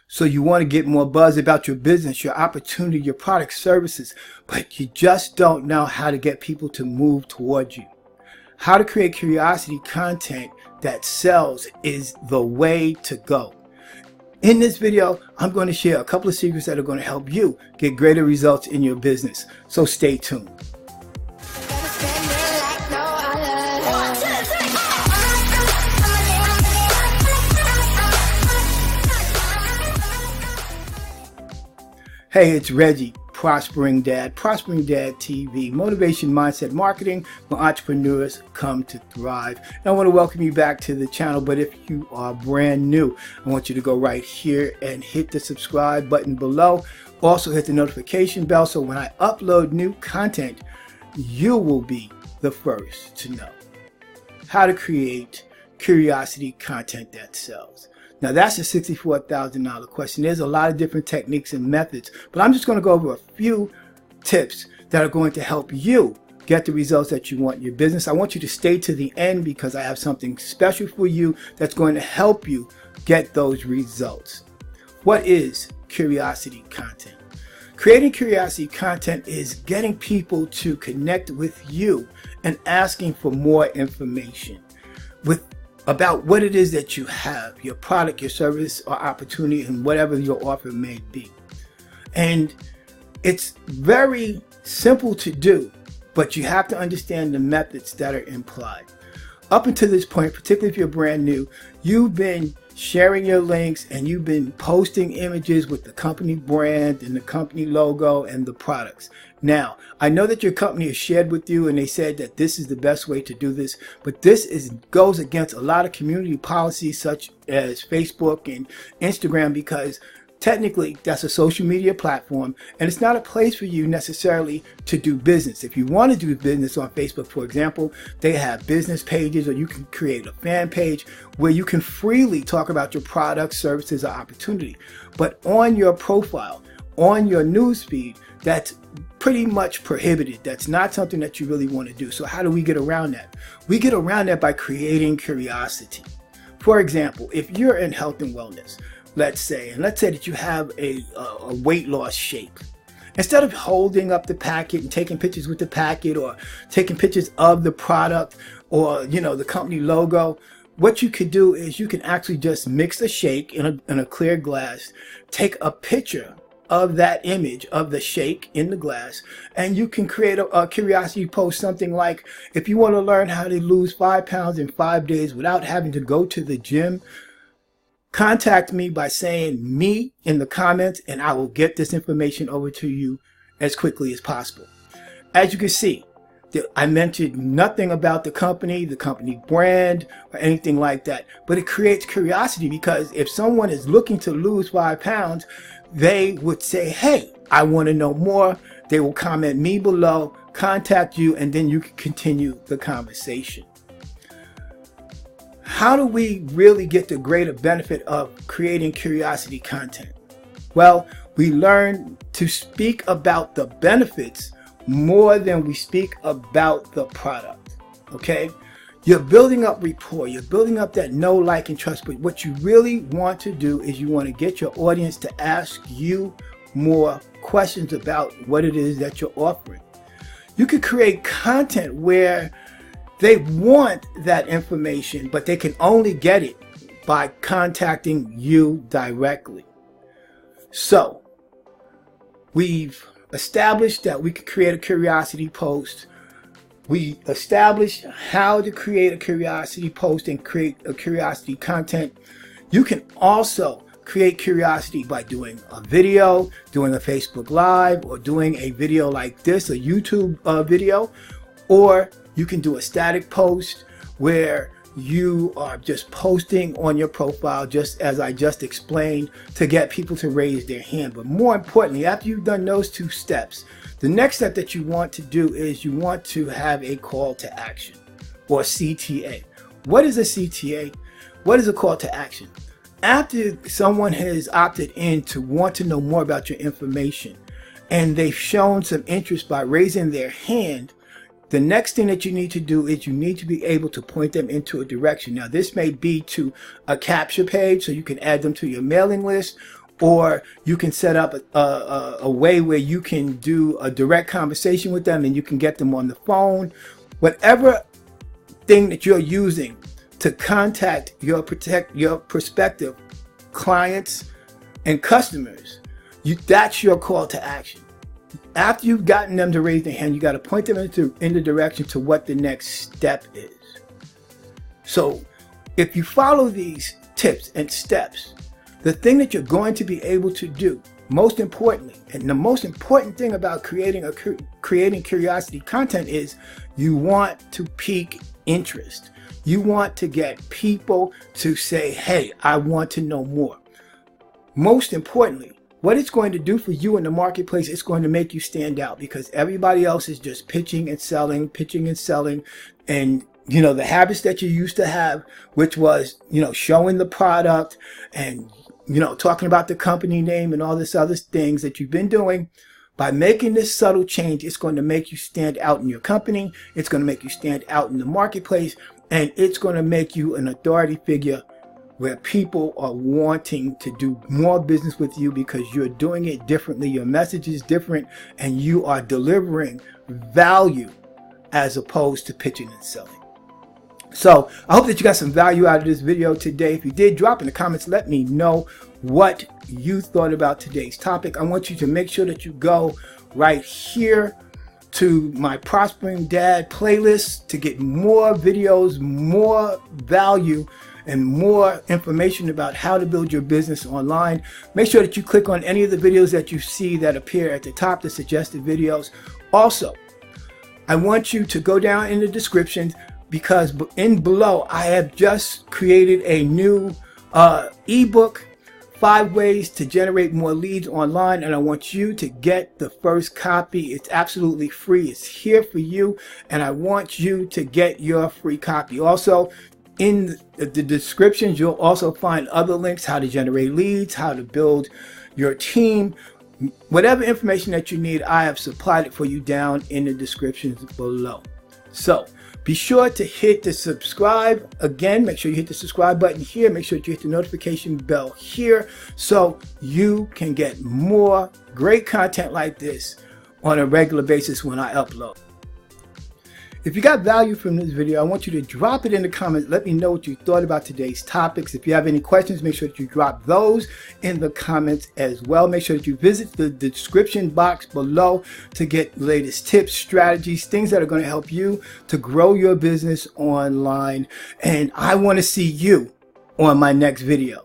So you want to get more buzz about your business, your opportunity, your product, services, but you just don't know how to get people to move towards you. How to create curiosity content that sells is the way to go. In this video, I'm going to share a couple of secrets that are going to help you get greater results in your business. So stay tuned. Hey, it's Reggie, Prospering Dad TV, motivation, mindset, marketing, where entrepreneurs come to thrive. And I want to welcome you back to the channel, but if you are brand new, I want you to go right here and hit the subscribe button below. Also hit the notification bell so when I upload new content, you will be the first to know how to create curiosity content that sells. Now that's a $64,000 question. There's a lot of different techniques and methods, but I'm just going to go over a few tips that are going to help you get the results that you want in your business. I want you to stay to the end because I have something special for you that's going to help you get those results. What is curiosity content? Creating curiosity content is getting people to connect with you and asking for more information about what it is that you have, your product, your service, or opportunity, and whatever your offer may be. And it's very simple to do, but you have to understand the methods that are implied. Up until this point, particularly if you're brand new, you've been sharing your links and you've been posting images with the company brand and the company logo and the products. Now, I know that your company has shared with you and they said that this is the best way to do this, but this goes against a lot of community policies such as Facebook and Instagram, because technically that's a social media platform and it's not a place for you necessarily to do business. If you want to do business on Facebook, for example, they have business pages, or you can create a fan page where you can freely talk about your products, services, or opportunity. But on your profile, on your newsfeed, that's pretty much prohibited. That's not something that you really want to do. So how do we get around that? We get around that by creating curiosity. For example, if you're in health and wellness, let's say that you have a weight loss shake. Instead of holding up the packet and taking pictures with the packet, or taking pictures of the product, or the company logo, what you could do is you can actually just mix the shake in a clear glass, take a picture of that image of the shake in the glass, and you can create a curiosity post, something like, if you want to learn how to lose 5 pounds in 5 days without having to go to the gym, contact me by saying "me" in the comments, and I will get this information over to you as quickly as possible. As you can see, I mentioned nothing about the company brand, or anything like that, but it creates curiosity, because if someone is looking to lose 5 pounds, they would say, "Hey, I want to know more." They will comment "me" below, contact you, and then you can continue the conversation. How do we really get the greater benefit of creating curiosity content? Well, we learn to speak about the benefits more than we speak about the product. Okay? You're building up rapport. You're building up that know, like, and trust. But what you really want to do is you want to get your audience to ask you more questions about what it is that you're offering. You could create content where they want that information, but they can only get it by contacting you directly. So we've established that we could create a curiosity post. We established how to create a curiosity post and create a curiosity content. You can also create curiosity by doing a video, doing a Facebook Live, or doing a video like this, a YouTube video, or you can do a static post where you are just posting on your profile, just as I just explained, to get people to raise their hand. But more importantly, after you've done those two steps, the next step that you want to do is you want to have a call to action, or CTA. What is a CTA? What is a call to action? After someone has opted in to want to know more about your information, and they've shown some interest by raising their hand, the next thing that you need to do is you need to be able to point them into a direction. Now, this may be to a capture page so you can add them to your mailing list, or you can set up a way where you can do a direct conversation with them and you can get them on the phone. Whatever thing that you're using to contact your prospective clients and customers, that's your call to action. After you've gotten them to raise their hand, you got to point them in the direction to what the next step is. So if you follow these tips and steps, the thing that you're going to be able to do, most importantly, and the most important thing about creating curiosity content is you want to pique interest. You want to get people to say, hey, I want to know more. Most importantly, what it's going to do for you in the marketplace, it's going to make you stand out, because everybody else is just pitching and selling. And, the habits that you used to have, which was, showing the product and, talking about the company name and all this other things that you've been doing. By making this subtle change, it's going to make you stand out in your company. It's going to make you stand out in the marketplace, and it's going to make you an authority figure where people are wanting to do more business with you because you're doing it differently. Your message is different and you are delivering value as opposed to pitching and selling. So I hope that you got some value out of this video today. If you did, drop in the comments. Let me know what you thought about today's topic. I want you to make sure that you go right here to my Prospering Dad playlist to get more videos, more value, and more information about how to build your business online. Make sure that you click on any of the videos that you see that appear at the top, the suggested videos. Also, I want you to go down in the description, because below I have just created a new ebook, 5 ways to generate more leads online, and I want you to get the first copy. It's absolutely free. It's here for you, and I want you to get your free copy. Also, in the descriptions, you'll also find other links: how to generate leads, how to build your team. Whatever information that you need, I have supplied it for you down in the descriptions below. So be sure to hit the subscribe. Again, make sure you hit the subscribe button here. Make sure that you hit the notification bell here so you can get more great content like this on a regular basis when I upload. If you got value from this video, I want you to drop it in the comments. Let me know what you thought about today's topics. If you have any questions, make sure that you drop those in the comments as well. Make sure that you visit the description box below to get latest tips, strategies, things that are going to help you to grow your business online. And I want to see you on my next video.